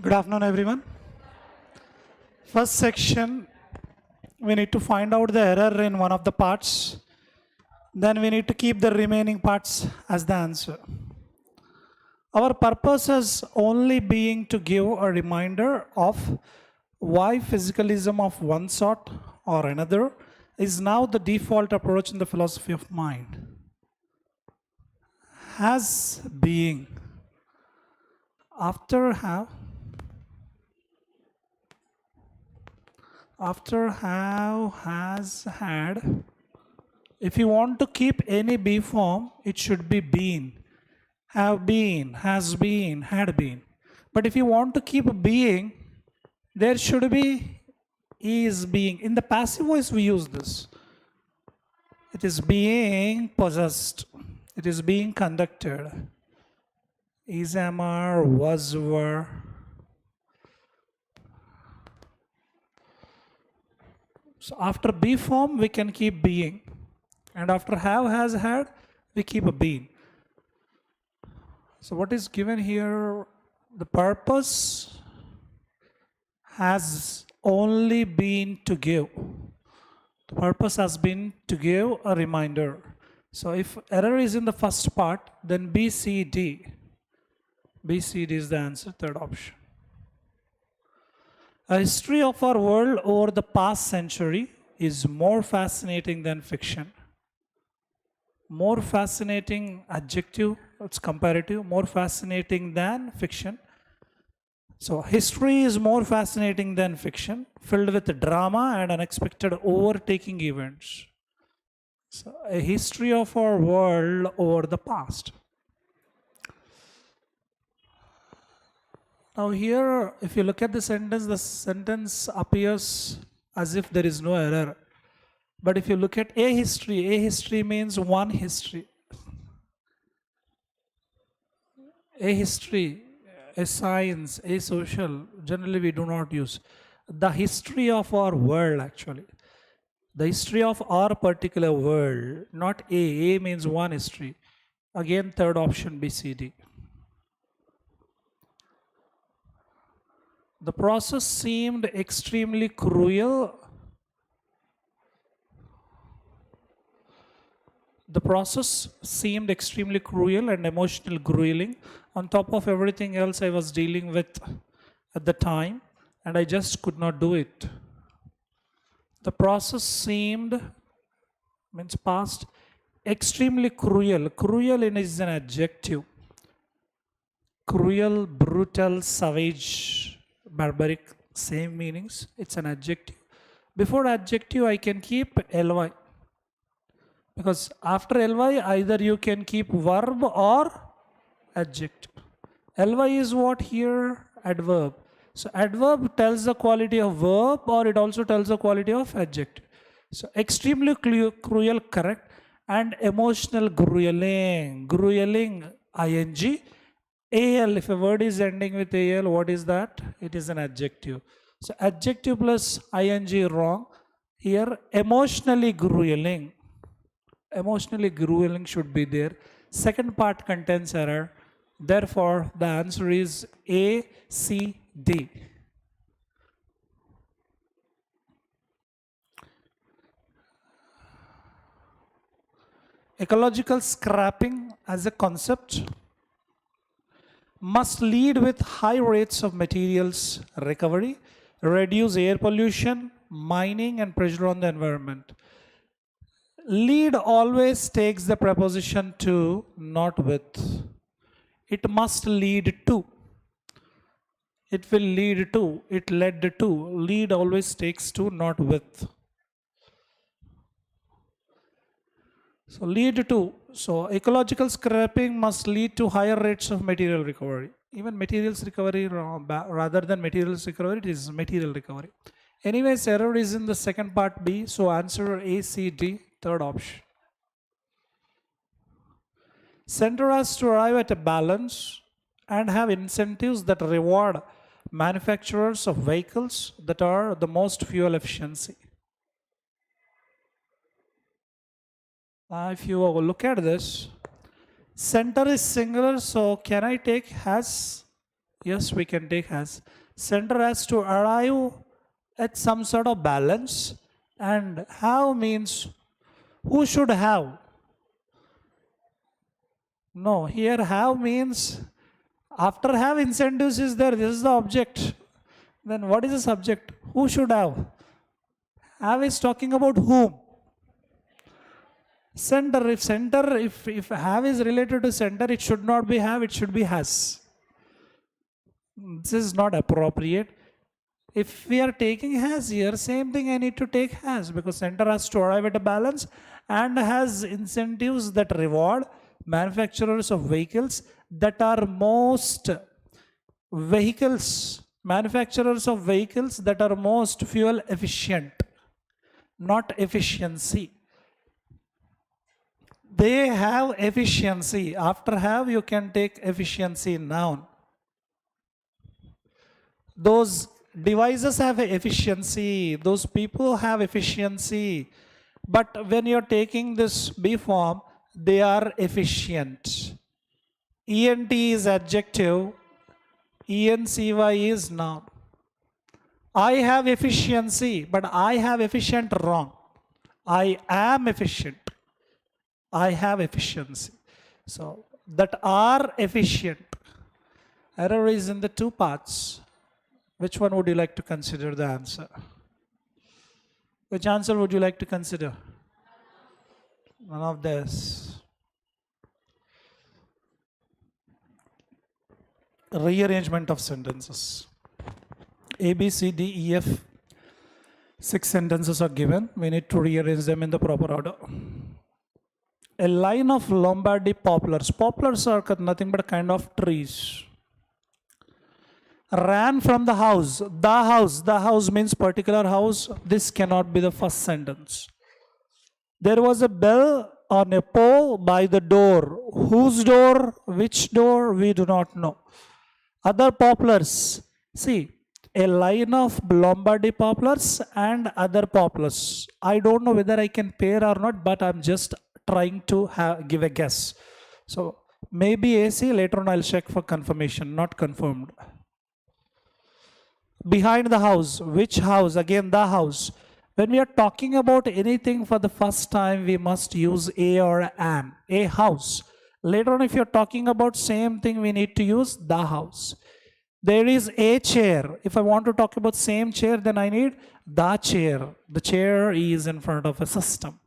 Good afternoon, everyone. First section, we need to find out the error in one of the parts. Then we need to keep the remaining parts as the answer. Our purpose is only being to give a reminder of why physicalism of one sort or another is now the default approach in the philosophy of mind. Has being. After have has had. If you want to keep any B form, it should be been, have been, has been, had been. But if you want to keep being, there should be is being. In the passive voice, we use this. It is being possessed. It is being conducted. Is, am, are, was, were. So after be form, we can keep being. And after have, has, had, we keep a being. So what is given here? The purpose has only been to give. The purpose has been to give a reminder. So if error is in the first part, then B, C, D. B, C, D is the answer, third option. A history of our world over the past century is more fascinating than fiction. More fascinating adjective, it's comparative, more fascinating than fiction. So history is more fascinating than fiction, filled with drama and unexpected overtaking events. So a history of our world over the past. Now here, if you look at the sentence appears as if there is no error. But if you look at a history means one history. A history, a science, a social, generally we do not use. The history of our world actually. The history of our particular world, not A. A means one history. Again, third option, B, C, D. The process seemed extremely cruel. The process seemed extremely cruel and emotional grueling. On top of everything else I was dealing with at the time, and I just could not do it. The process seemed, means past, extremely cruel. Cruel is an adjective. Cruel, brutal, savage, barbaric, same meanings. It's an adjective. Before adjective, I can keep ly. Because after ly, either you can keep verb or adjective. Ly is what here? Adverb. So adverb tells the quality of verb or it also tells the quality of adjective. So extremely cruel, correct. And emotional grueling. Grueling, ing. Al, if a word is ending with al, what is that? It is an adjective. So adjective plus ing wrong. Here, emotionally grueling. Emotionally grueling should be there. Second part contains error. Therefore, the answer is A, C, D. Ecological scrapping as a concept must lead with high rates of materials recovery, reduce air pollution, mining, and pressure on the environment. Lead always takes the preposition to, not with. It must lead to. It will lead to. It led to. Lead always takes to, not with. So lead to. So ecological scrapping must lead to higher rates of material recovery. Even materials recovery, rather than materials recovery, it is material recovery. Anyways, error is in the second part B. So answer A, C, D, third option. Center has to arrive at a balance and have incentives that reward manufacturers of vehicles that are the most fuel efficiency. If you look at this, center is singular, so can I take has? Yes, we can take has. Center has to arrive at some sort of balance, and have means who should have. No, here have means after have incentives is there, this is the object. Then what is the subject? Who should have? Have is talking about whom? Center. If have is related to center, it should not be have, it should be has. This is not appropriate. If we are taking has here, same thing I need to take has, because center has to arrive at a balance and has incentives that reward manufacturers of vehicles that are manufacturers of vehicles that are most fuel efficient, not efficiency. They have efficiency. After have, you can take efficiency noun. Those devices have efficiency. Those people have efficiency. But when you're taking this B form, they are efficient. ENT is adjective. ENCY is noun. I have efficiency, but I have efficient wrong. I am efficient. I have efficiency. So that are efficient. Error is in the two parts. Which one would you like to consider the answer? Which answer would you like to consider? None of this. Rearrangement of sentences. A, B, C, D, E, F. 6 sentences are given. We need to rearrange them in the proper order. A line of Lombardy poplars. Poplars are nothing but a kind of trees. Ran from the house. The house means particular house. This cannot be the first sentence. There was a bell on a pole by the door. Whose door? Which door? We do not know. Other poplars. See, a line of Lombardy poplars and other poplars. I don't know whether I can pair or not, but I'm just trying to give a guess. So maybe AC, later on I'll check for confirmation, not confirmed. Behind the house. Which house? Again, the house. When we are talking about anything for the first time, we must use a or an. A house. Later on, if you're talking about same thing, we need to use the house. There is a chair. If I want to talk about same chair, then I need the chair. The chair is in front of a system.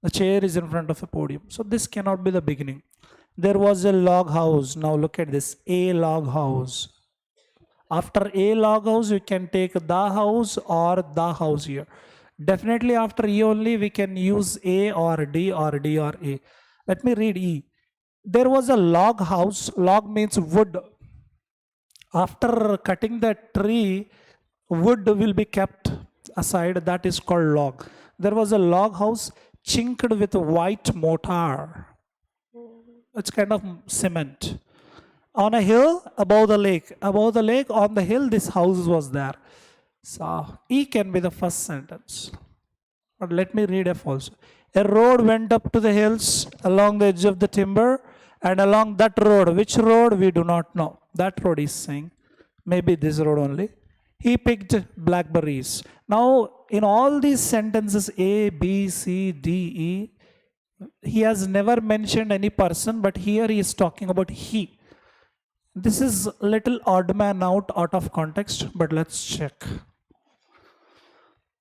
The chair is in front of a podium. So this cannot be the beginning. There was a log house. Now look at this. A log house. After a log house, you can take the house or the house here. Definitely after E only, we can use A or D or D or A. Let me read E. There was a log house. Log means wood. After cutting the tree, wood will be kept aside. That is called log. There was a log house chinked with white mortar. It's kind of cement. On a hill above the lake. Above the lake, on the hill, this house was there. So E can be the first sentence. But let me read F also. A road went up to the hills along the edge of the timber, and along that road, which road we do not know. That road is saying, maybe this road only. He picked blackberries. Now, in all these sentences, A, B, C, D, E, he has never mentioned any person, but here he is talking about he. This is a little odd man out of context, but let's check.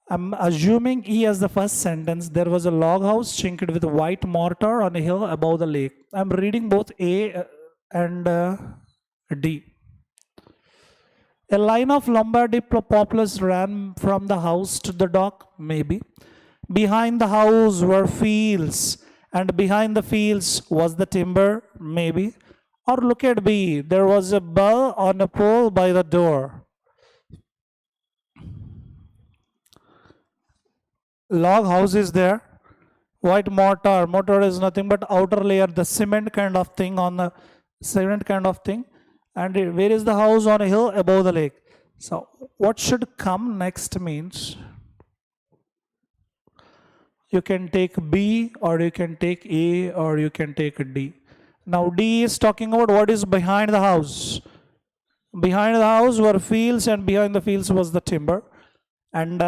I'm assuming E as the first sentence. There was a log house chinked with white mortar on a hill above the lake. I'm reading both A and D. A line of Lombardy poplars ran from the house to the dock, maybe. Behind the house were fields, and behind the fields was the timber, maybe. Or look at B, there was a bell on a pole by the door. Log house is there. White mortar. Mortar is nothing but outer layer, the cement kind of thing on the cement kind of thing. And where is the house? On a hill above the lake. So what should come next means you can take B, or you can take A, or you can take D. Now D is talking about what is behind the house. Behind the house were fields, and behind the fields was the timber. And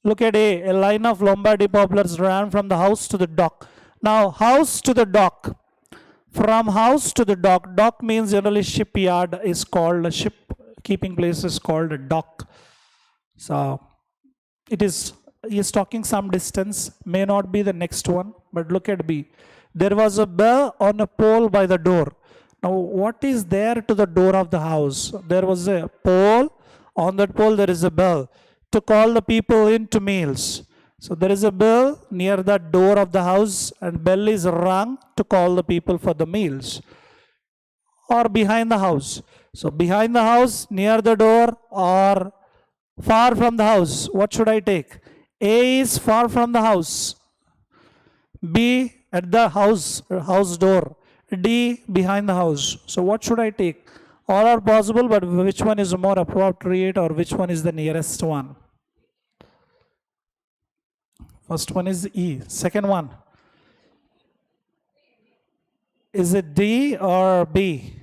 look at A line of Lombardy poplars ran from the house to the dock. Now, house to the dock. From house to the dock. Dock means generally shipyard is called, a ship keeping place is called a dock. So, it is, he is talking some distance, may not be the next one, but look at B. There was a bell on a pole by the door. Now, what is there to the door of the house? There was a pole. On that pole, there is a bell to call the people in to meals. So, there is a bell near the door of the house, and bell is rung to call the people for the meals. Or behind the house. So, behind the house, near the door, or far from the house. What should I take? A is far from the house. B at the house door. D behind the house. So what should I take? All are possible, but which one is more appropriate, or which one is the nearest one? First one is E. Second one. Is it D or B?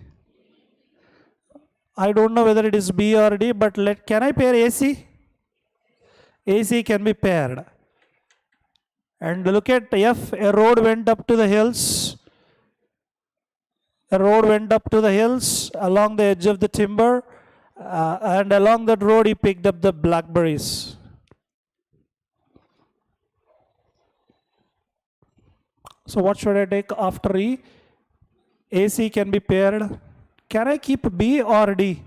I don't know whether it is B or D, but can I pair AC? AC can be paired. And look at F, a road went up to the hills. A road went up to the hills along the edge of the timber, and along that road he picked up the blackberries. So what should I take after E? AC can be paired. Can I keep B or D?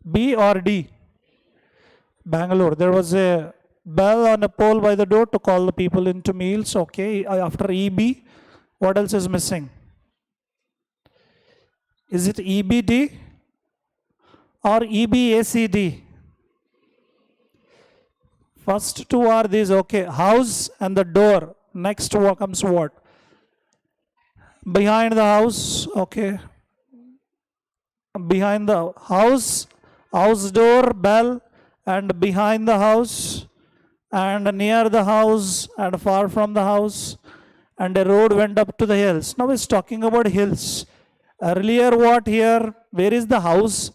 B or D? Bangalore. There was a bell on a pole by the door to call the people into meals. Okay. After EB, what else is missing? Is it EBD or EBACD? First two are these. Okay. House and the door. Next comes what? Behind the house. Okay. Behind the house, house door, bell, and behind the house, and near the house, and far from the house, and a road went up to the hills. Now it's talking about hills. Earlier what here? Where is the house?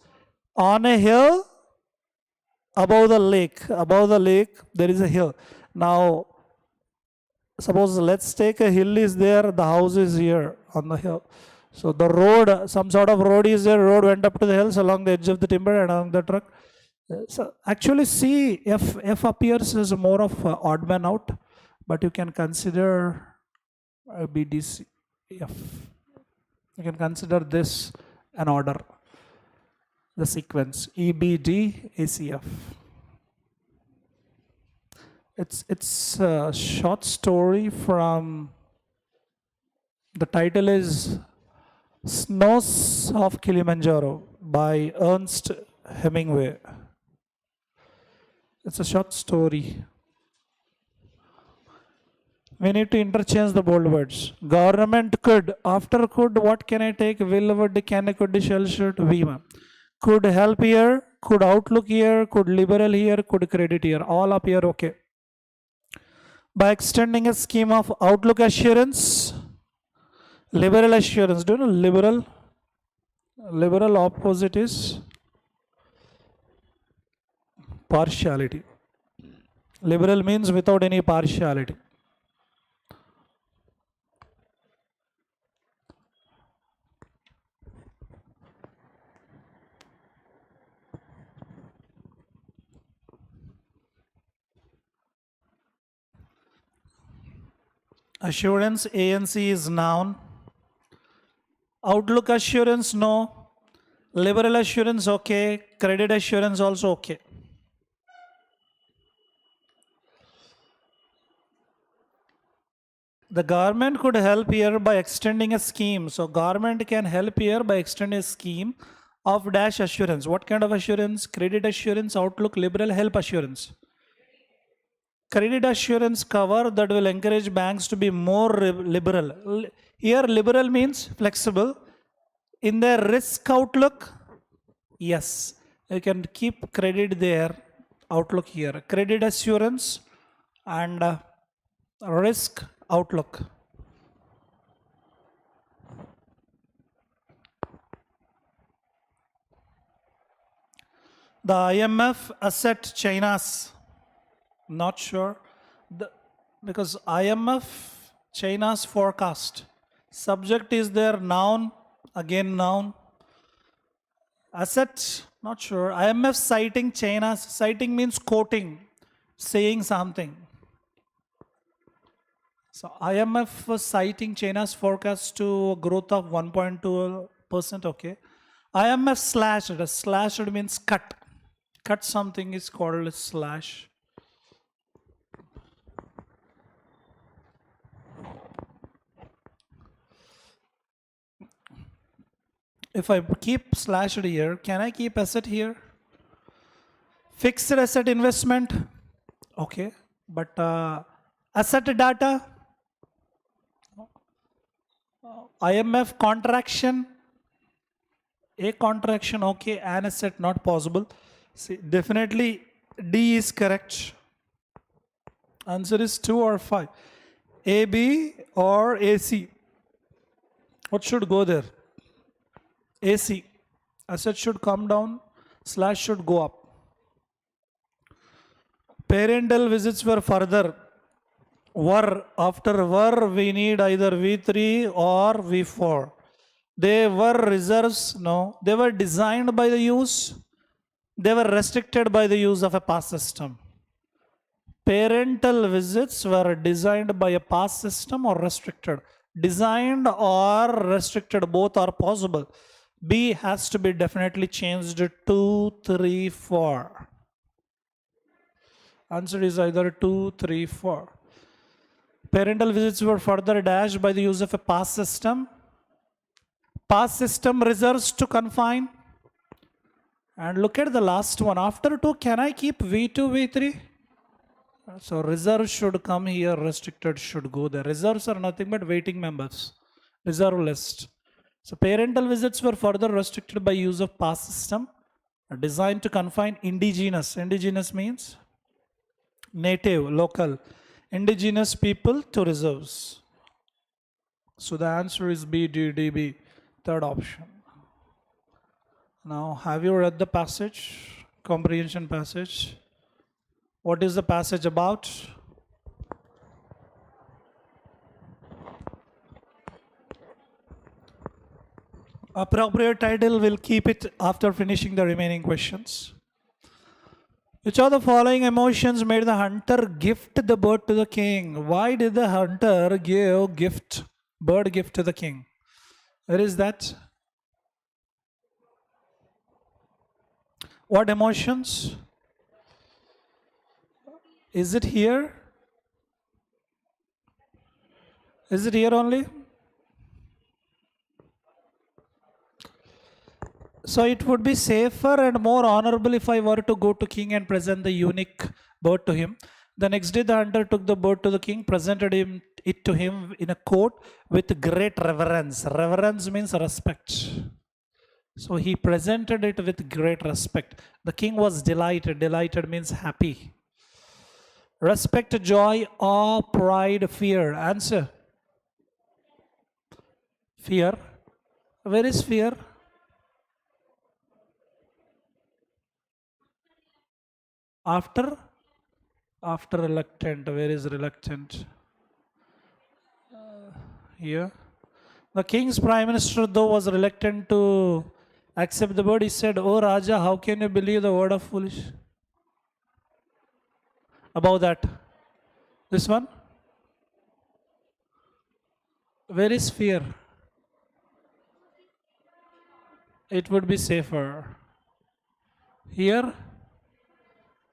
On a hill above the lake. Above the lake there is a hill. Now suppose let's take a hill is there, the house is here on the hill. So the road, some sort of road is there, road went up to the hills along the edge of the timber and along the truck. So actually see, F appears as more of odd man out, but you can consider BDC, F. You can consider this an order, the sequence, EBD, ACF. It's a short story from, the title is Snows of Kilimanjaro by Ernest Hemingway. It's a short story. We need to interchange the bold words. Government could. After could, what can I take? Will, would, can, could, shall, should, we. Could help here, could outlook here, could liberal here, could credit here. All up here, okay. By extending a scheme of outlook assurance, liberal assurance. Do you know liberal? Liberal opposite is partiality. Liberal means without any partiality. Assurance, ANC is noun. Outlook assurance, no. Liberal assurance, okay. Credit assurance also okay. The government could help here by extending a scheme. So government can help here by extending a scheme of dash assurance. What kind of assurance? Credit assurance, outlook, liberal, help assurance. Credit assurance cover that will encourage banks to be more liberal. Here liberal means flexible. In their risk outlook, yes, you can keep credit there, outlook here. Credit assurance and risk outlook. The IMF asset China's. Not sure. Because IMF China's forecast. Subject is there, noun, again noun. Asset, not sure. IMF citing China's. Citing means quoting, saying something. So IMF was citing China's forecast to a growth of 1.2%. Okay. IMF slashed. Slashed means cut. Cut something is called a slash. If I keep slashed here, can I keep asset here? Fixed asset investment. Okay. But asset data. IMF contraction. A contraction. Okay. An asset not possible. See, definitely D is correct. Answer is 2 or 5. AB or AC. What should go there? AC. Asset should come down. Slash should go up. Parental visits were further. Were. After were we need either V3 or V4. They were reserves. No. They were designed by the use. They were restricted by the use of a past system. Parental visits were designed by a past system or restricted. Designed or restricted, both are possible. B has to be definitely changed to 2, 3, 4. Answer is either 2, 3, 4. Parental visits were further dashed by the use of a past system. Past system reserves to confine. And look at the last one. After 2, can I keep V2, V3? So reserve should come here, restricted should go there. Reserves are nothing but waiting members. Reserve list. So parental visits were further restricted by use of past system, designed to confine indigenous. Indigenous means native, local. Indigenous people to reserves. So the answer is B, D, D, B. Third option. Now, have you read the passage? Comprehension passage. What is the passage about? Appropriate title, will keep it after finishing the remaining questions. Which of the following emotions made the hunter gift the bird to the king? Why did the hunter give bird gift to the king? Where is that? What emotions? Is it here? Is it here only? So it would be safer and more honorable if I were to go to king and present the unique bird to him. The next day the hunter took the bird to the king, presented it to him in a court with great reverence. Reverence means respect. So he presented it with great respect. The king was delighted. Delighted means happy. Respect, joy, awe, pride, fear. Answer. Fear. Where is fear? After reluctant. Where is reluctant? Here. The king's prime minister, though, was reluctant to accept the bird. He said, "Oh Raja, how can you believe the word of foolish?" Above that. This one. Where is fear? It would be safer. Here.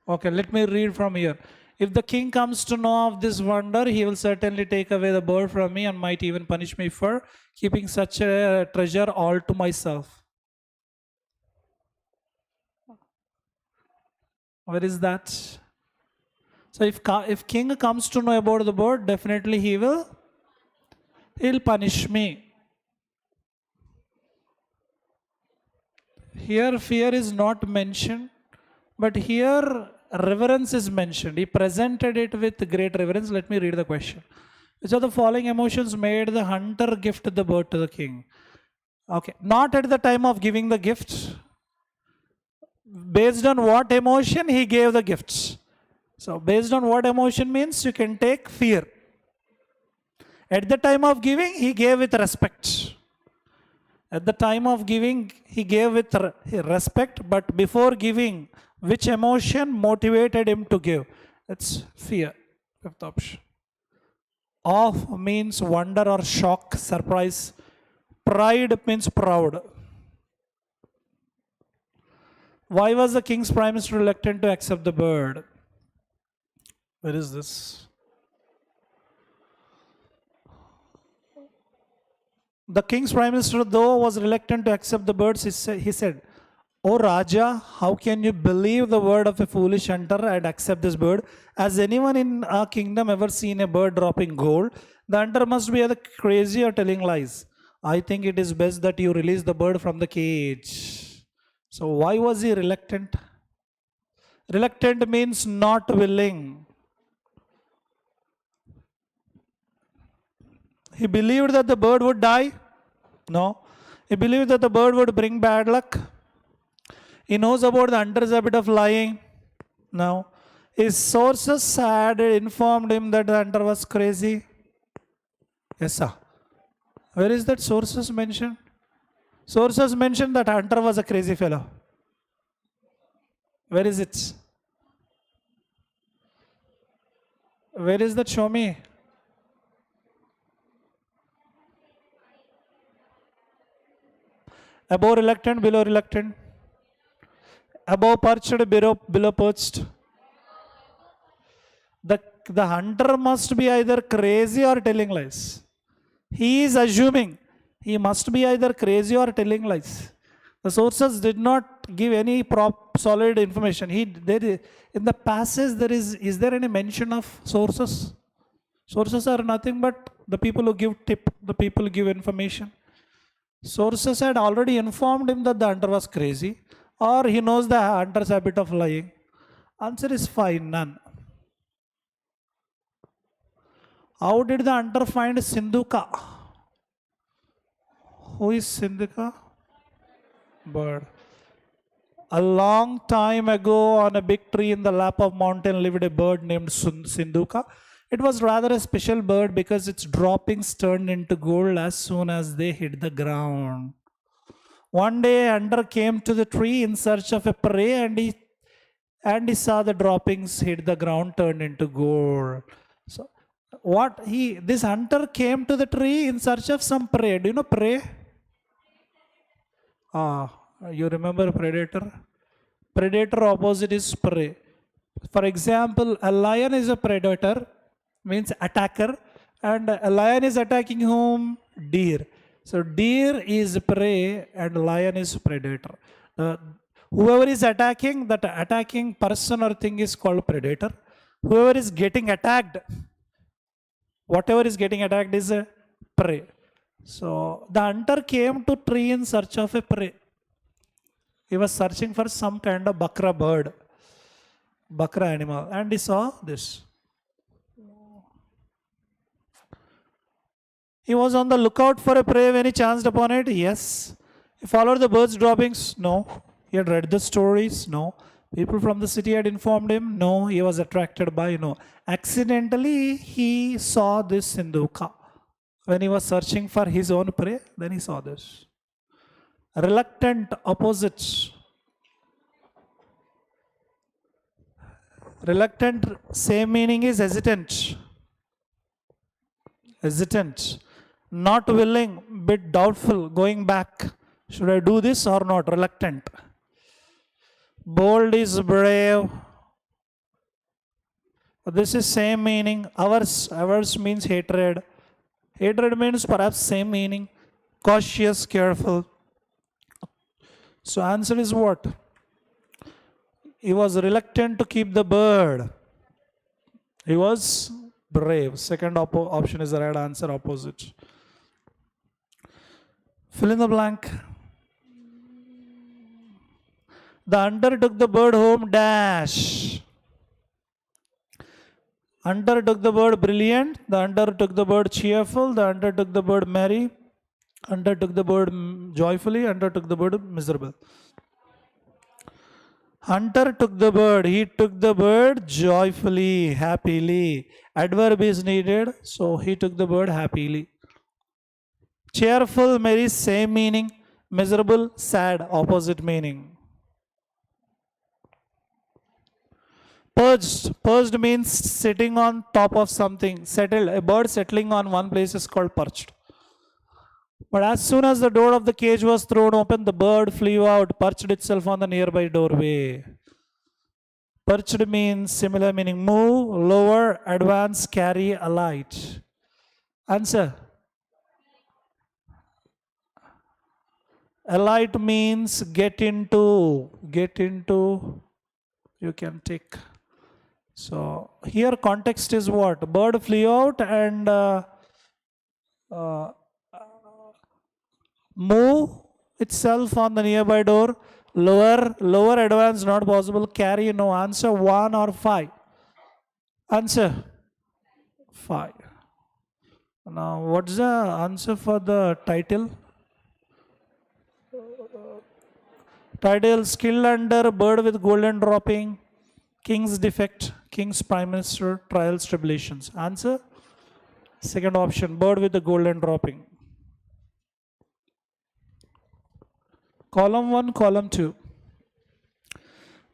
Okay, let me read from here. If the king comes to know of this wonder, he will certainly take away the bird from me and might even punish me for keeping such a treasure all to myself. Where is that? So if king comes to know about the bird, definitely he'll punish me. Here fear is not mentioned, but here reverence is mentioned. He presented it with great reverence. Let me read the question. Which of the following emotions made the hunter gift the bird to the king? Okay, not at the time of giving the gift. Based on what emotion he gave the gifts. So based on what emotion means you can take fear. At the time of giving, he gave with respect. At the time of giving, he gave with respect, but before giving, which emotion motivated him to give? It's fear. Fifth option. Awe means wonder or shock, surprise. Pride means proud. Why was the king's prime minister reluctant to accept the bird? Where is this? The king's prime minister, though, was reluctant to accept the birds. He said, "O Raja, how can you believe the word of a foolish hunter and accept this bird? Has anyone in our kingdom ever seen a bird dropping gold? The hunter must be either crazy or telling lies. I think it is best that you release the bird from the cage." So why was he reluctant? Reluctant means not willing. He believed that the bird would die? No. He believed that the bird would bring bad luck? He knows about the hunter's habit of lying? No. His sources had informed him that the hunter was crazy? Yes, sir. Where is that sources mentioned? Sources mentioned that hunter was a crazy fellow. Where is it? Where is that? Show me. Above reluctant, below reluctant. Above perched, below perched. The hunter must be either crazy or telling lies. He is assuming he must be either crazy or telling lies. The sources did not give any solid information. In the passage, is there any mention of sources? Sources are nothing but the people who give tip, the people who give information. Sources had already informed him that the hunter was crazy, or he knows the hunter's habit of lying. Answer is fine, none. How did the hunter find Sindhuka? Who is Sindhuka? Bird. A long time ago, on a big tree in the lap of mountain lived a bird named Sindhuka. It was rather a special bird because its droppings turned into gold as soon as they hit the ground. One day, a hunter came to the tree in search of a prey, and he saw the droppings hit the ground, turned into gold. So, this hunter came to the tree in search of some prey. Do you know prey? You remember predator? Predator opposite is prey. For example, a lion is a predator, means attacker, and a lion is attacking whom? Deer. So deer is prey and lion is predator. Whoever is attacking, that attacking person or thing is called predator. Whoever is getting attacked, whatever is getting attacked is a prey. So the hunter came to tree in search of a prey. He was searching for some kind of bakra bird, bakra animal, and he saw this. He was on the lookout for a prey when he chanced upon it. Yes. He followed the bird's droppings. No. He had read the stories. No. People from the city had informed him. No. He was attracted by. No. Accidentally, he saw this Sindhuka. When he was searching for his own prey, then he saw this. Reluctant, opposite. Reluctant, same meaning is hesitant. Hesitant. Not willing, bit doubtful, going back. Should I do this or not? Reluctant. Bold is brave. This is same meaning. Ours means hatred. Hatred means perhaps same meaning. Cautious, careful. So answer is what? He was reluctant to keep the bird. He was brave. Second option is the right answer, opposite. Fill in the blank. The hunter took the bird home, dash. Hunter took the bird brilliant. The hunter took the bird cheerful. The hunter took the bird merry. Hunter took the bird joyfully. Hunter took the bird miserable. Hunter took the bird. He took the bird joyfully, happily. Adverb is needed, so he took the bird happily. Cheerful, merry, same meaning. Miserable, sad, opposite meaning. Perched. Perched means sitting on top of something. Settled. A bird settling on one place is called perched. But as soon as the door of the cage was thrown open, the bird flew out, perched itself on the nearby doorway. Perched means similar meaning. Move, lower, advance, carry, alight. Answer. Alight means get into. Get into. You can take. So here context is what? Bird flew out and move itself on the nearby door. Lower, advance, not possible. Carry, no. Answer 1 or 5. Answer 5. Now, what's the answer for the title? Title, skill under, bird with golden dropping, king's defect, king's prime minister, trials, tribulations. Answer? Second option, bird with the golden dropping. Column 1, column 2.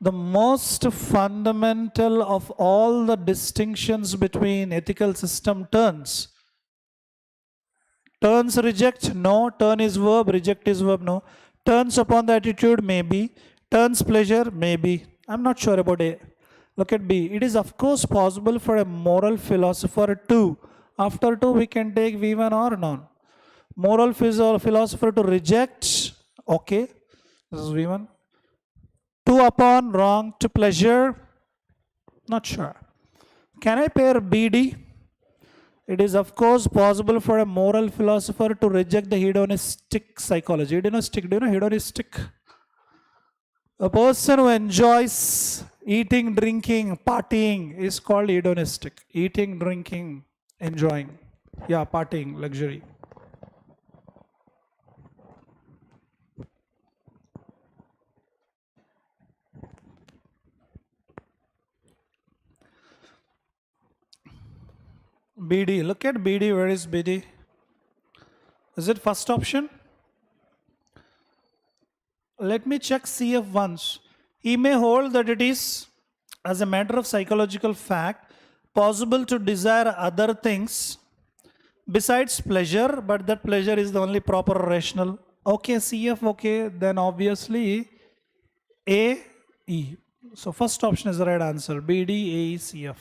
The most fundamental of all the distinctions between ethical system turns. Turns reject, no. Turn is verb, reject is verb, no. Turns upon the attitude, maybe. Turns pleasure, maybe. I'm not sure about A. Look at B. It is of course possible for a moral philosopher to. After 2 we can take V1 or none. Moral philosopher to reject. Okay. This is V1. To upon, wrong. To pleasure. Not sure. Can I pair BD? It is of course possible for a moral philosopher to reject the hedonistic psychology. Hedonistic, do you know hedonistic? A person who enjoys eating, drinking, partying is called hedonistic. Eating, drinking, enjoying. Yeah, partying, luxury. BD, look at BD, where is BD? Is it first option? Let me check CF once. He may hold that it is, as a matter of psychological fact, possible to desire other things besides pleasure, but that pleasure is the only proper rational. Okay, CF, okay, then obviously A, E. So first option is the right answer, BD, A, E, CF.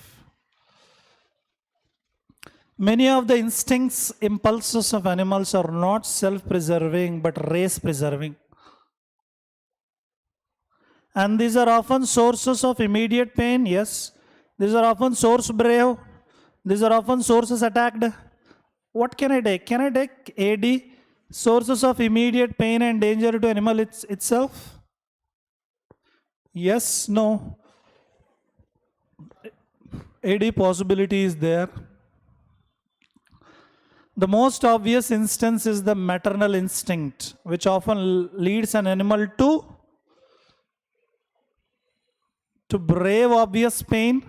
Many of the instincts, impulses of animals are not self-preserving but race-preserving. And these are often sources of immediate pain, yes. These are often source brave. These are often sources attacked. What can I take? Can I take AD, sources of immediate pain and danger to animal itself? Yes, no. AD possibility is there. The most obvious instance is the maternal instinct, which often leads an animal to brave obvious pain,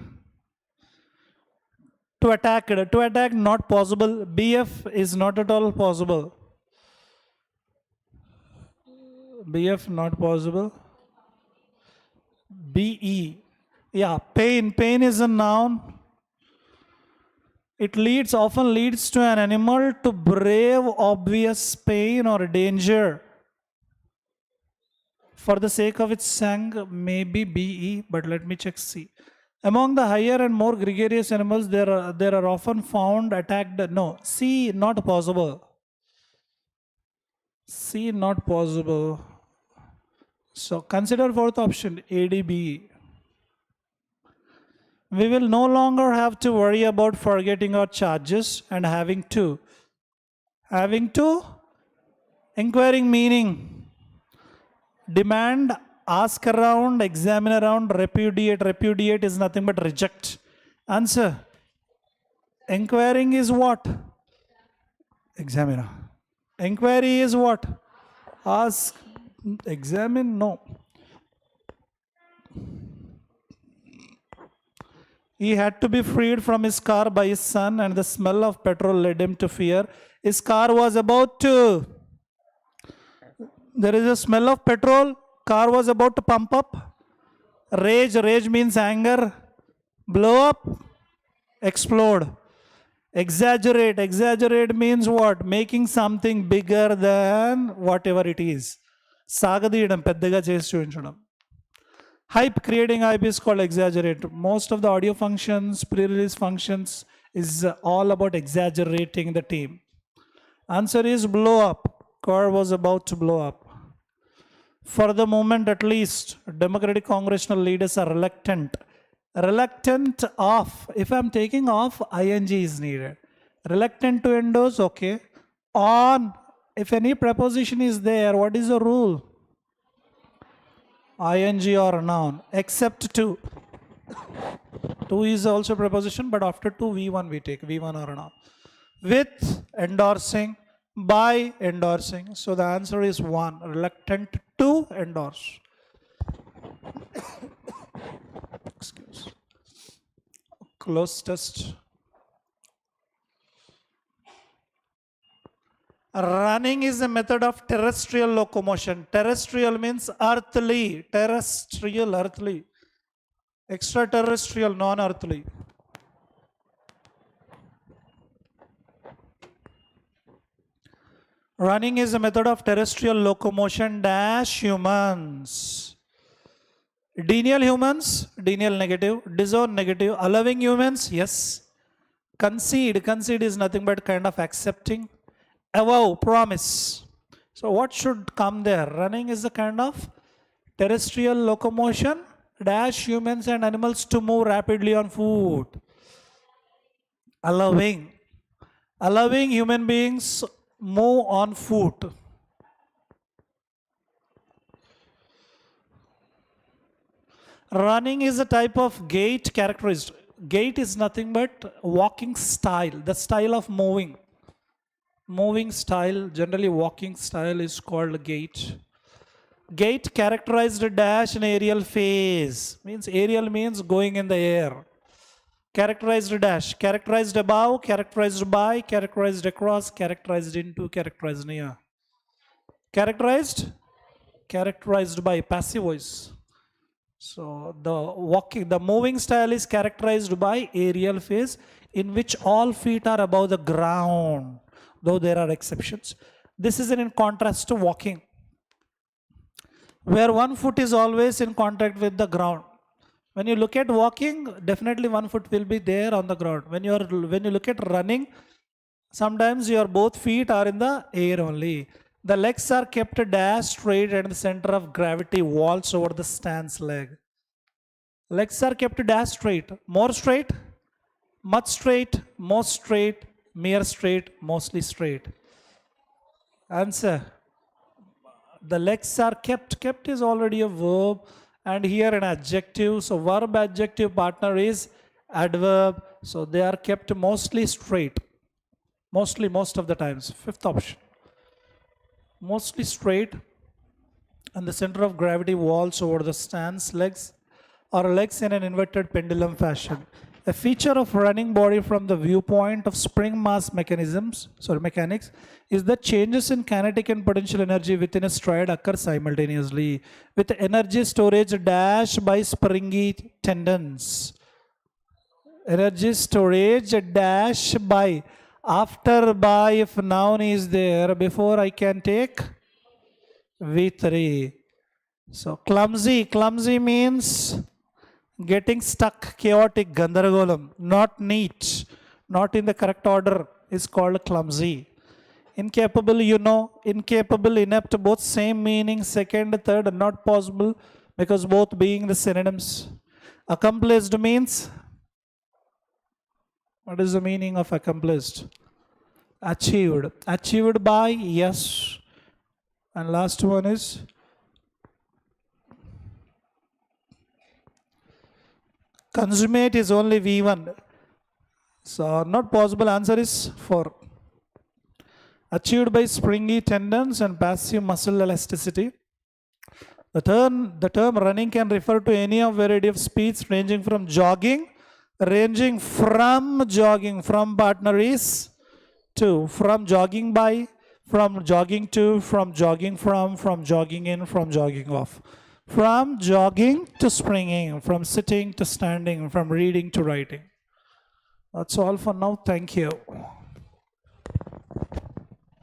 to attack it. To attack, not possible. BF is not at all possible. BF not possible. BE. Yeah, pain. Pain is a noun. It often leads to an animal to brave obvious pain or danger. For the sake of its sang, maybe BE, but let me check C. Among the higher and more gregarious animals, there are often found attacked. No, C not possible. C not possible. So consider fourth option, ADBE. We will no longer have to worry about forgetting our charges and having to. Inquiring meaning. Demand, ask around, examine around, repudiate. Repudiate is nothing but reject. Answer. Inquiring is what? Examine. Inquiry is what? Ask, examine, no. He had to be freed from his car by his son, and the smell of petrol led him to fear. His car was about to, there is a smell of petrol, car was about to pump up. Rage, rage means anger. Blow up, explode. Exaggerate, exaggerate means what? Making something bigger than whatever it is. Sagadiyadam, పెద్దగా చేసి చూపించడం. Hype, creating hype is called exaggerate. Most of the audio functions, pre-release functions is all about exaggerating the team. Answer is blow up. Car was about to blow up. For the moment at least, Democratic congressional leaders are reluctant. Reluctant of, if I'm taking off, ing is needed. Reluctant to endorse, okay. On, if any preposition is there, what is the rule? ing or noun, except to. To is also preposition, but after to V1 we take, V1 or noun. With, endorsing, by, endorsing. So the answer is 1, reluctant to endorse. Excuse. Close test. Running is a method of terrestrial locomotion. Terrestrial means earthly. Terrestrial, earthly. Extraterrestrial, non-earthly. Running is a method of terrestrial locomotion dash humans. Denial humans, denial negative. Disown negative. Allowing humans, yes. Concede, concede is nothing but kind of accepting. Avow, promise. So what should come there? Running is a kind of terrestrial locomotion dash humans and animals to move rapidly on foot. Allowing, allowing human beings move on foot. Running is a type of gait characteristic. Gait is nothing but walking style, the style of moving. Moving style, generally walking style is called gait. Gait characterized dash in aerial phase. Means aerial means going in the air. Characterized dash, characterized above, characterized by, characterized across, characterized into, characterized near. Characterized, characterized by, passive voice. So the walking, the moving style is characterized by aerial phase in which all feet are above the ground, though there are exceptions. This is in contrast to walking, where one foot is always in contact with the ground. When you look at walking, definitely one foot will be there on the ground. When you look at running, sometimes your both feet are in the air only. The legs are kept dash straight and the center of gravity walls over the stance leg. Legs are kept dash straight. More straight, much straight, most straight, mere straight, mostly straight. Answer. The legs are kept. Kept is already a verb, and here an adjective. So verb adjective partner is adverb. So they are kept mostly straight. Mostly, most of the times. Fifth option. Mostly straight, and the center of gravity walls over the stance legs or legs in an inverted pendulum fashion. A feature of running body from the viewpoint of spring mass mechanics is that changes in kinetic and potential energy within a stride occur simultaneously with energy storage dash by springy tendons. Energy storage dash by, after by, if noun is there, before I can take V3. So clumsy, clumsy means getting stuck, chaotic, gandaragolam, not neat, not in the correct order is called clumsy. Incapable, you know, incapable, inept, both same meaning, second, third, not possible because both being the synonyms. Accomplished means, what is the meaning of accomplished? Achieved. Achieved by, yes. And last one is consummate is only V1. So not possible, answer is 4. Achieved by springy tendons and passive muscle elasticity. The term running can refer to any of variety of speeds ranging from jogging, Ranging from jogging, from partner is to, from jogging by, from jogging to, from jogging from jogging in, from jogging off. From jogging to springing, from sitting to standing, from reading to writing. That's all for now. Thank you.